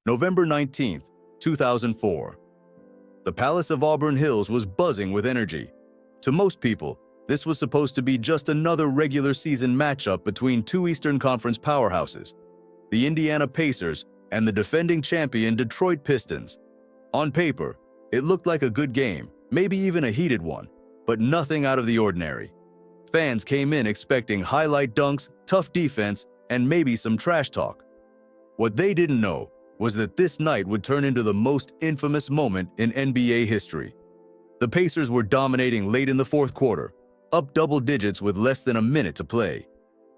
November 19th, 2004. The Palace of Auburn Hills was buzzing with energy. To most people, this was supposed to be just another regular season matchup between two Eastern Conference powerhouses, the Indiana Pacers and the defending champion Detroit Pistons. On paper, it looked like a good game, maybe even a heated one, but nothing out of the ordinary. Fans came in expecting highlight dunks, tough defense, and maybe some trash talk. What they didn't know was that this night would turn into the most infamous moment in NBA history. The Pacers were dominating late in the fourth quarter, up double digits with less than a minute to play.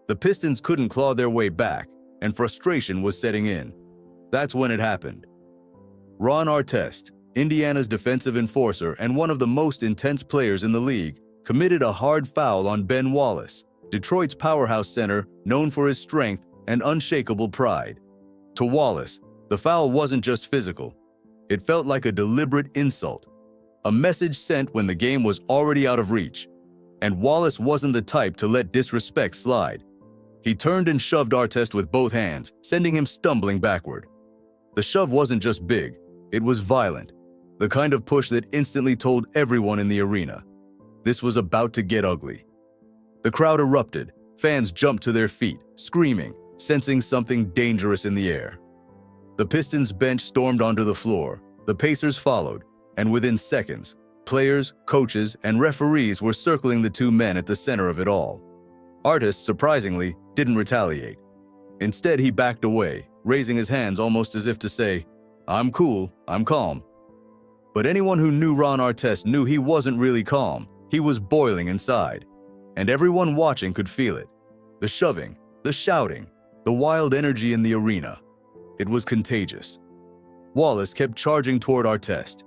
The Pistons couldn't claw their way back, and frustration was setting in. That's when it happened. Ron Artest, Indiana's defensive enforcer and one of the most intense players in the league, committed a hard foul on Ben Wallace, Detroit's powerhouse center known for his strength and unshakable pride. To Wallace, the foul wasn't just physical. It felt like a deliberate insult, a message sent when the game was already out of reach. And Wallace wasn't the type to let disrespect slide. He turned and shoved Artest with both hands, sending him stumbling backward. The shove wasn't just big, it was violent, the kind of push that instantly told everyone in the arena. This was about to get ugly. The crowd erupted, fans jumped to their feet, screaming, sensing something dangerous in the air. The Pistons bench stormed onto the floor, the Pacers followed, and within seconds, players, coaches, and referees were circling the two men at the center of it all. Artest, surprisingly, didn't retaliate. Instead, he backed away, raising his hands almost as if to say, "I'm cool, I'm calm." But anyone who knew Ron Artest knew he wasn't really calm. He was boiling inside, and everyone watching could feel it. The shoving, the shouting, the wild energy in the arena. It was contagious. Wallace kept charging toward Artest.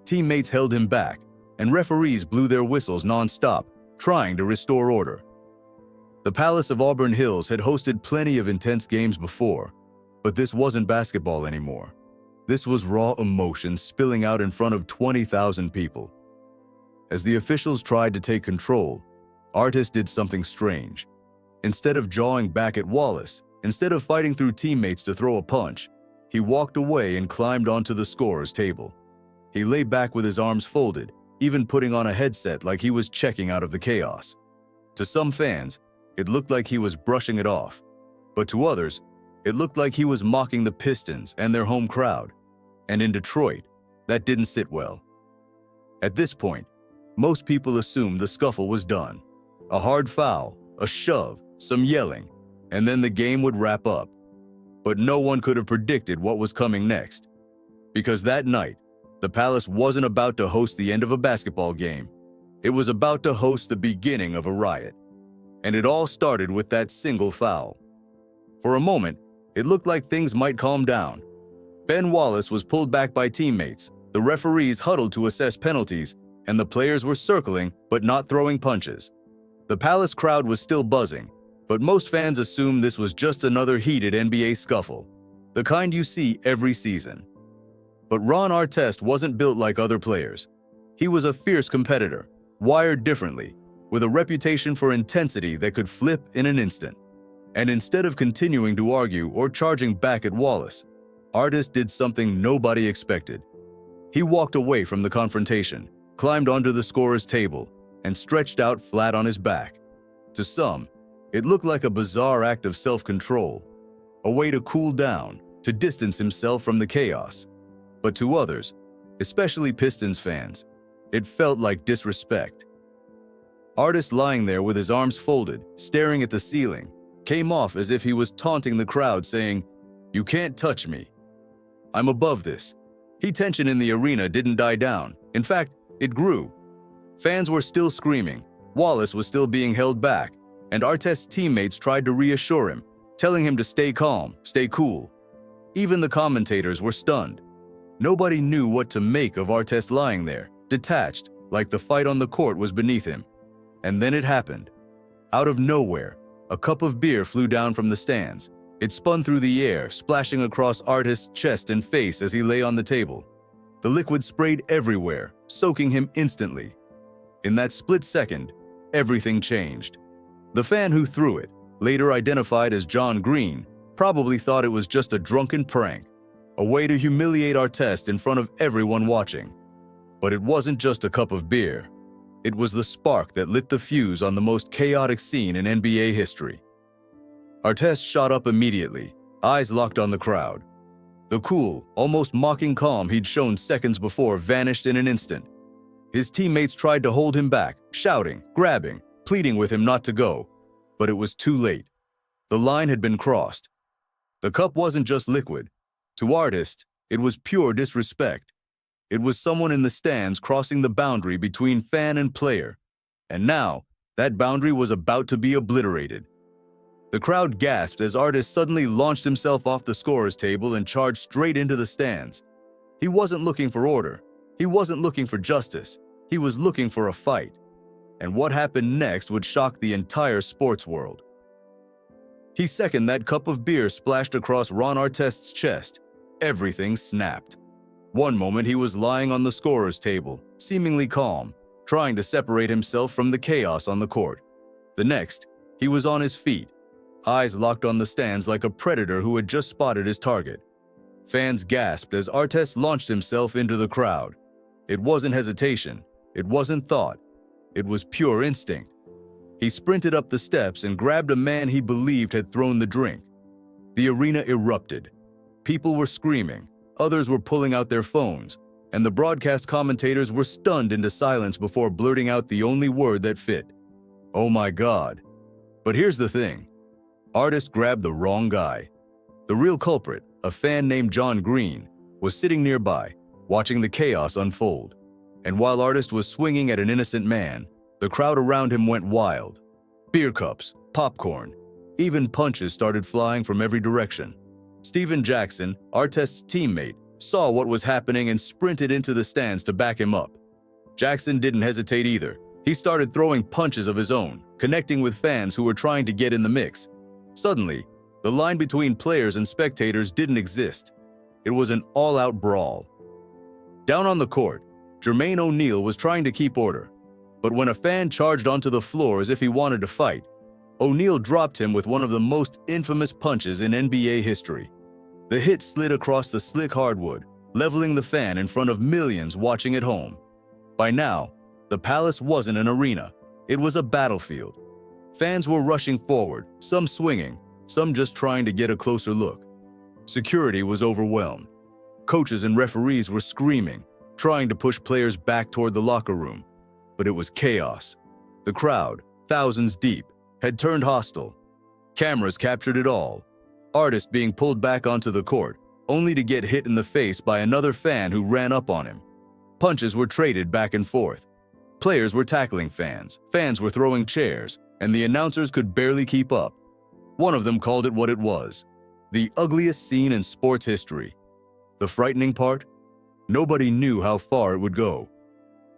Teammates held him back, and referees blew their whistles non-stop, trying to restore order. The Palace of Auburn Hills had hosted plenty of intense games before, but this wasn't basketball anymore. This was raw emotion spilling out in front of 20,000 people. As the officials tried to take control, Artest did something strange. Instead of jawing back at Wallace, instead of fighting through teammates to throw a punch, he walked away and climbed onto the scorer's table. He lay back with his arms folded, even putting on a headset like he was checking out of the chaos. To some fans, it looked like he was brushing it off, but to others, it looked like he was mocking the Pistons and their home crowd. And in Detroit, that didn't sit well. At this point, most people assumed the scuffle was done. A hard foul, a shove, some yelling, and then the game would wrap up. But no one could have predicted what was coming next. Because that night, the Palace wasn't about to host the end of a basketball game. It was about to host the beginning of a riot. And it all started with that single foul. For a moment, it looked like things might calm down. Ben Wallace was pulled back by teammates, the referees huddled to assess penalties, and the players were circling but not throwing punches. The Palace crowd was still buzzing, but most fans assumed this was just another heated NBA scuffle, the kind you see every season. But Ron Artest wasn't built like other players. He was a fierce competitor, wired differently, with a reputation for intensity that could flip in an instant. And instead of continuing to argue or charging back at Wallace, Artest did something nobody expected. He walked away from the confrontation, climbed onto the scorer's table, and stretched out flat on his back. To some, it looked like a bizarre act of self-control, a way to cool down, to distance himself from the chaos. But to others, especially Pistons fans, it felt like disrespect. Artest lying there with his arms folded, staring at the ceiling, came off as if he was taunting the crowd, saying, "You can't touch me. I'm above this." Tension in the arena didn't die down. In fact, it grew. Fans were still screaming, Wallace was still being held back, and Artest's teammates tried to reassure him, telling him to stay calm, stay cool. Even the commentators were stunned. Nobody knew what to make of Artest lying there, detached, like the fight on the court was beneath him. And then it happened. Out of nowhere, a cup of beer flew down from the stands. It spun through the air, splashing across Artest's chest and face as he lay on the table. The liquid sprayed everywhere, soaking him instantly. In that split second, everything changed. The fan who threw it, later identified as John Green, probably thought it was just a drunken prank. a way to humiliate Artest in front of everyone watching. But it wasn't just a cup of beer. It was the spark that lit the fuse on the most chaotic scene in NBA history. Artest shot up immediately, eyes locked on the crowd. The cool, almost mocking calm he'd shown seconds before vanished in an instant. His teammates tried to hold him back, shouting, grabbing, pleading with him not to go. But it was too late. The line had been crossed. The cup wasn't just liquid. To Artest, it was pure disrespect. It was someone in the stands crossing the boundary between fan and player. And now, that boundary was about to be obliterated. The crowd gasped as Artest suddenly launched himself off the scorer's table and charged straight into the stands. He wasn't looking for order. He wasn't looking for justice. He was looking for a fight. And what happened next would shock the entire sports world. The second that cup of beer splashed across Ron Artest's chest, everything snapped. One moment he was lying on the scorer's table, seemingly calm, trying to separate himself from the chaos on the court. The next, he was on his feet, eyes locked on the stands like a predator who had just spotted his target. Fans gasped as Artest launched himself into the crowd. It wasn't hesitation. It wasn't thought. It was pure instinct. He sprinted up the steps and grabbed a man he believed had thrown the drink. The arena erupted. People were screaming, others were pulling out their phones, and the broadcast commentators were stunned into silence before blurting out the only word that fit. Oh my God. But here's the thing. Artest grabbed the wrong guy. The real culprit, a fan named John Green, was sitting nearby, watching the chaos unfold. And while Artest was swinging at an innocent man, the crowd around him went wild. Beer cups, popcorn, even punches started flying from every direction. Stephen Jackson, Artest's teammate, saw what was happening and sprinted into the stands to back him up. Jackson didn't hesitate either. He started throwing punches of his own, connecting with fans who were trying to get in the mix. Suddenly, the line between players and spectators didn't exist. It was an all-out brawl. Down on the court, Jermaine O'Neal was trying to keep order. But when a fan charged onto the floor as if he wanted to fight, O'Neal dropped him with one of the most infamous punches in NBA history. The hit slid across the slick hardwood, leveling the fan in front of millions watching at home. By now, the Palace wasn't an arena. It was a battlefield. Fans were rushing forward, some swinging, some just trying to get a closer look. Security was overwhelmed. Coaches and referees were screaming, trying to push players back toward the locker room. But it was chaos. The crowd, thousands deep, had turned hostile. Cameras captured it all. Artest being pulled back onto the court, only to get hit in the face by another fan who ran up on him. Punches were traded back and forth. Players were tackling fans, fans were throwing chairs, and the announcers could barely keep up. One of them called it what it was: the ugliest scene in sports history. The frightening part? Nobody knew how far it would go.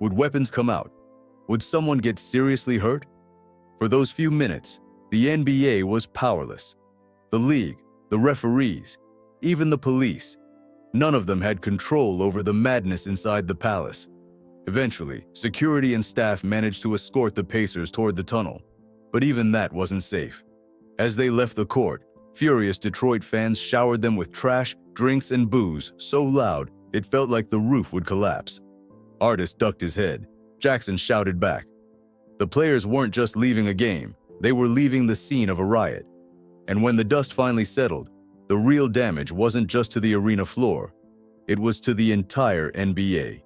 Would weapons come out? Would someone get seriously hurt? For those few minutes, the NBA was powerless. The league, the referees, even the police, none of them had control over the madness inside the Palace. Eventually, security and staff managed to escort the Pacers toward the tunnel, but even that wasn't safe. As they left the court, furious Detroit fans showered them with trash, drinks, and booze so loud it felt like the roof would collapse. Artest ducked his head. Jackson shouted back. The players weren't just leaving a game, they were leaving the scene of a riot. And when the dust finally settled, the real damage wasn't just to the arena floor, it was to the entire NBA.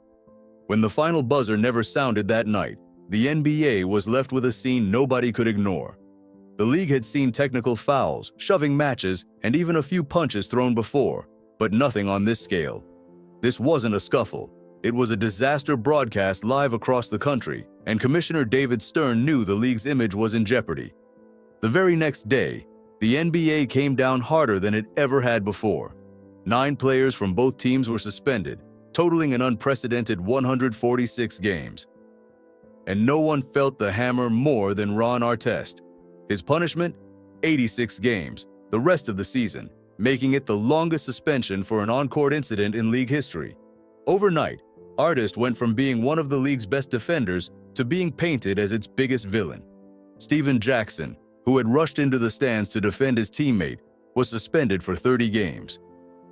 When the final buzzer never sounded that night, the NBA was left with a scene nobody could ignore. The league had seen technical fouls, shoving matches, and even a few punches thrown before, but nothing on this scale. This wasn't a scuffle. It was a disaster broadcast live across the country, and Commissioner David Stern knew the league's image was in jeopardy. The very next day, the NBA came down harder than it ever had before. 9 players from both teams were suspended, totaling an unprecedented 146 games. And no one felt the hammer more than Ron Artest. His punishment? 86 games, the rest of the season, making it the longest suspension for an on-court incident in league history. Overnight, Artest went from being one of the league's best defenders to being painted as its biggest villain. Stephen Jackson, who had rushed into the stands to defend his teammate, was suspended for 30 games.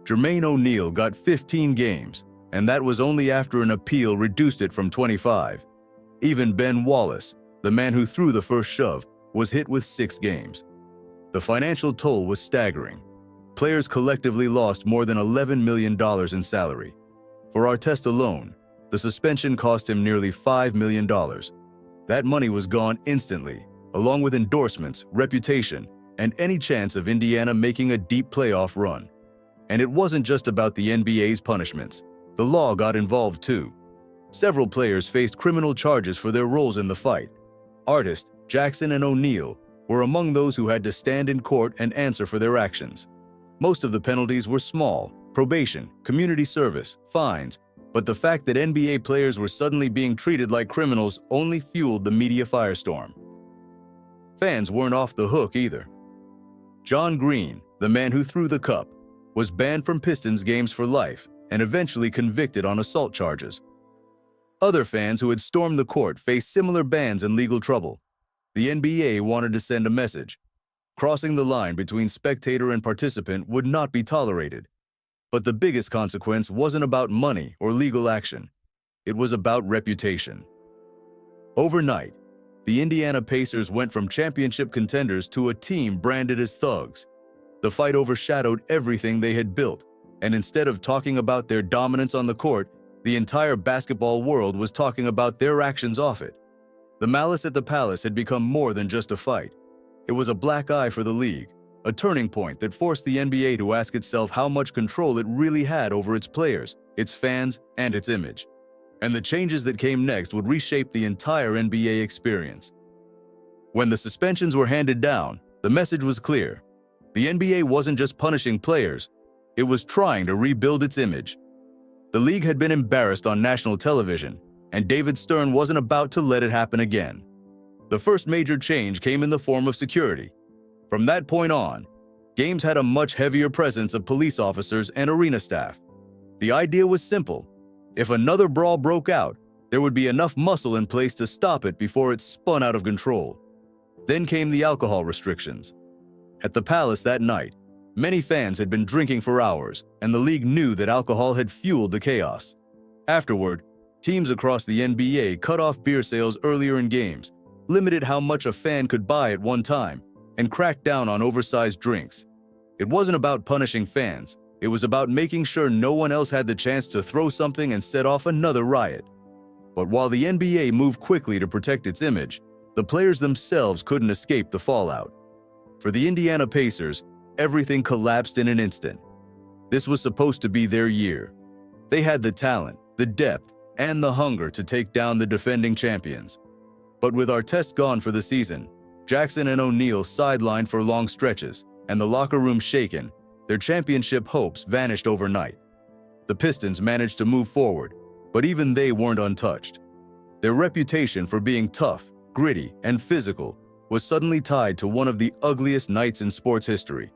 Jermaine O'Neal got 15 games, and that was only after an appeal reduced it from 25. Even Ben Wallace, the man who threw the first shove, was hit with 6 games. The financial toll was staggering. Players collectively lost more than $11 million in salary. For Artest alone, the suspension cost him nearly $5 million. That money was gone instantly, along with endorsements, reputation, and any chance of Indiana making a deep playoff run. And it wasn't just about the NBA's punishments. The law got involved too. Several players faced criminal charges for their roles in the fight. Artest, Jackson, and O'Neal were among those who had to stand in court and answer for their actions. Most of the penalties were small: probation, community service, fines, but the fact that NBA players were suddenly being treated like criminals only fueled the media firestorm. Fans weren't off the hook either. John Green, the man who threw the cup, was banned from Pistons games for life and eventually convicted on assault charges. Other fans who had stormed the court faced similar bans and legal trouble. The NBA wanted to send a message. Crossing the line between spectator and participant would not be tolerated. But the biggest consequence wasn't about money or legal action. It was about reputation. Overnight, the Indiana Pacers went from championship contenders to a team branded as thugs. The fight overshadowed everything they had built, and instead of talking about their dominance on the court, the entire basketball world was talking about their actions off it. The Malice at the Palace had become more than just a fight. It was a black eye for the league, a turning point that forced the NBA to ask itself how much control it really had over its players, its fans, and its image. And the changes that came next would reshape the entire NBA experience. When the suspensions were handed down, the message was clear. The NBA wasn't just punishing players, it was trying to rebuild its image. The league had been embarrassed on national television, and David Stern wasn't about to let it happen again. The first major change came in the form of security. From that point on, games had a much heavier presence of police officers and arena staff. The idea was simple. If another brawl broke out, there would be enough muscle in place to stop it before it spun out of control. Then came the alcohol restrictions. At the Palace that night, many fans had been drinking for hours, and the league knew that alcohol had fueled the chaos. Afterward, teams across the NBA cut off beer sales earlier in games, limited how much a fan could buy at one time, and cracked down on oversized drinks. It wasn't about punishing fans. It was about making sure no one else had the chance to throw something and set off another riot. But while the NBA moved quickly to protect its image, the players themselves couldn't escape the fallout. For the Indiana Pacers, everything collapsed in an instant. This was supposed to be their year. They had the talent, the depth, and the hunger to take down the defending champions. But with Artest gone for the season, Jackson and O'Neal sidelined for long stretches, and the locker room shaken, their championship hopes vanished overnight. The Pistons managed to move forward, but even they weren't untouched. Their reputation for being tough, gritty, and physical was suddenly tied to one of the ugliest nights in sports history.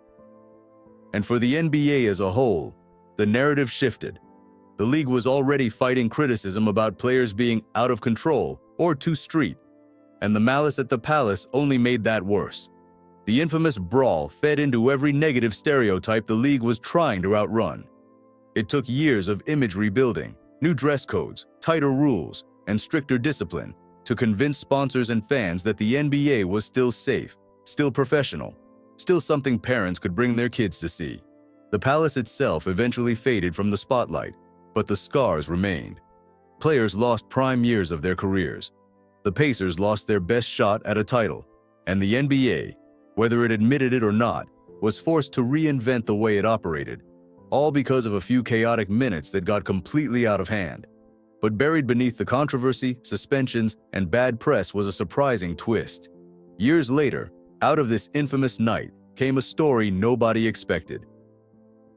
And for the NBA as a whole, the narrative shifted. The league was already fighting criticism about players being out of control or too street, and the Malice at the Palace only made that worse. The infamous brawl fed into every negative stereotype the league was trying to outrun. It took years of image rebuilding, new dress codes, tighter rules, and stricter discipline to convince sponsors and fans that the NBA was still safe, still professional, still something parents could bring their kids to see. The Palace itself eventually faded from the spotlight, but the scars remained. Players lost prime years of their careers. The Pacers lost their best shot at a title, and the NBA, whether it admitted it or not, was forced to reinvent the way it operated, all because of a few chaotic minutes that got completely out of hand. But buried beneath the controversy, suspensions, and bad press was a surprising twist. Years later, out of this infamous night came a story nobody expected.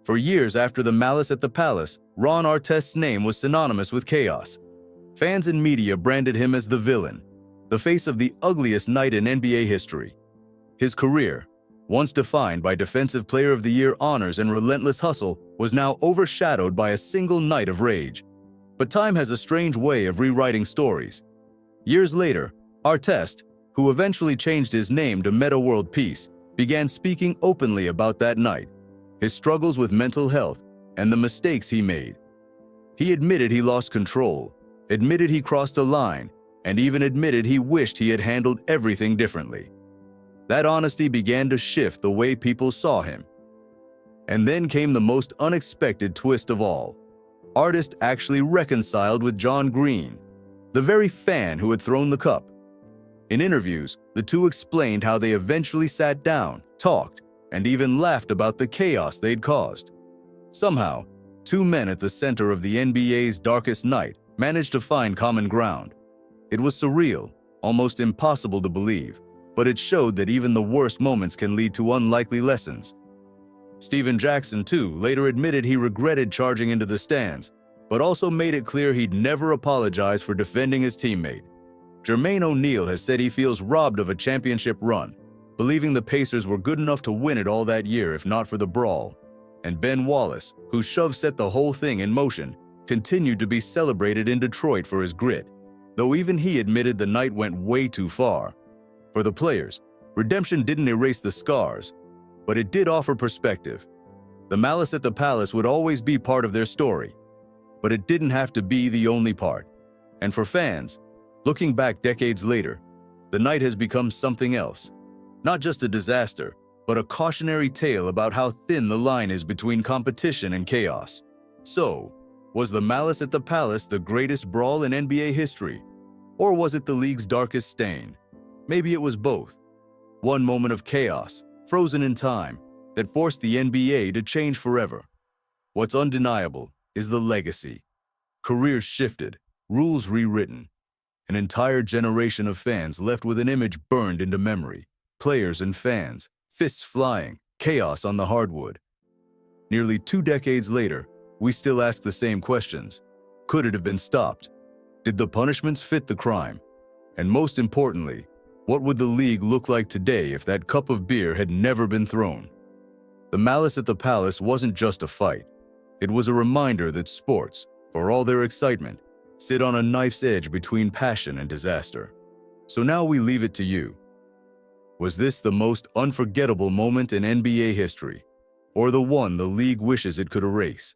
For years after the Malice at the Palace, Ron Artest's name was synonymous with chaos. Fans and media branded him as the villain, the face of the ugliest night in NBA history. His career, once defined by Defensive Player of the Year honors and relentless hustle, was now overshadowed by a single night of rage. But time has a strange way of rewriting stories. Years later, Artest, who eventually changed his name to Meta World Peace, began speaking openly about that night, his struggles with mental health, and the mistakes he made. He admitted he lost control, admitted he crossed a line, and even admitted he wished he had handled everything differently. That honesty began to shift the way people saw him. And then came the most unexpected twist of all. Artest actually reconciled with John Green, the very fan who had thrown the cup. In interviews, the two explained how they eventually sat down, talked, and even laughed about the chaos they'd caused. Somehow, two men at the center of the NBA's darkest night managed to find common ground. It was surreal, almost impossible to believe, but it showed that even the worst moments can lead to unlikely lessons. Stephen Jackson, too, later admitted he regretted charging into the stands, but also made it clear he'd never apologize for defending his teammate. Jermaine O'Neal has said he feels robbed of a championship run, believing the Pacers were good enough to win it all that year if not for the brawl. And Ben Wallace, whose shove set the whole thing in motion, continued to be celebrated in Detroit for his grit, though even he admitted the night went way too far. For the players, redemption didn't erase the scars, but it did offer perspective. The malice at the Palace would always be part of their story, but it didn't have to be the only part. And for fans, looking back decades later, the night has become something else. Not just a disaster, but a cautionary tale about how thin the line is between competition and chaos. So, was the malice at the Palace the greatest brawl in NBA history? Or was it the league's darkest stain? Maybe it was both. One moment of chaos, frozen in time, that forced the NBA to change forever. What's undeniable is the legacy. Careers shifted, rules rewritten. An entire generation of fans left with an image burned into memory. Players and fans, fists flying, chaos on the hardwood. Nearly 2 decades later, we still ask the same questions. Could it have been stopped? Did the punishments fit the crime? And most importantly, what would the league look like today if that cup of beer had never been thrown? The malice at the Palace wasn't just a fight. It was a reminder that sports, for all their excitement, sit on a knife's edge between passion and disaster. So now we leave it to you. Was this the most unforgettable moment in NBA history, or the one the league wishes it could erase?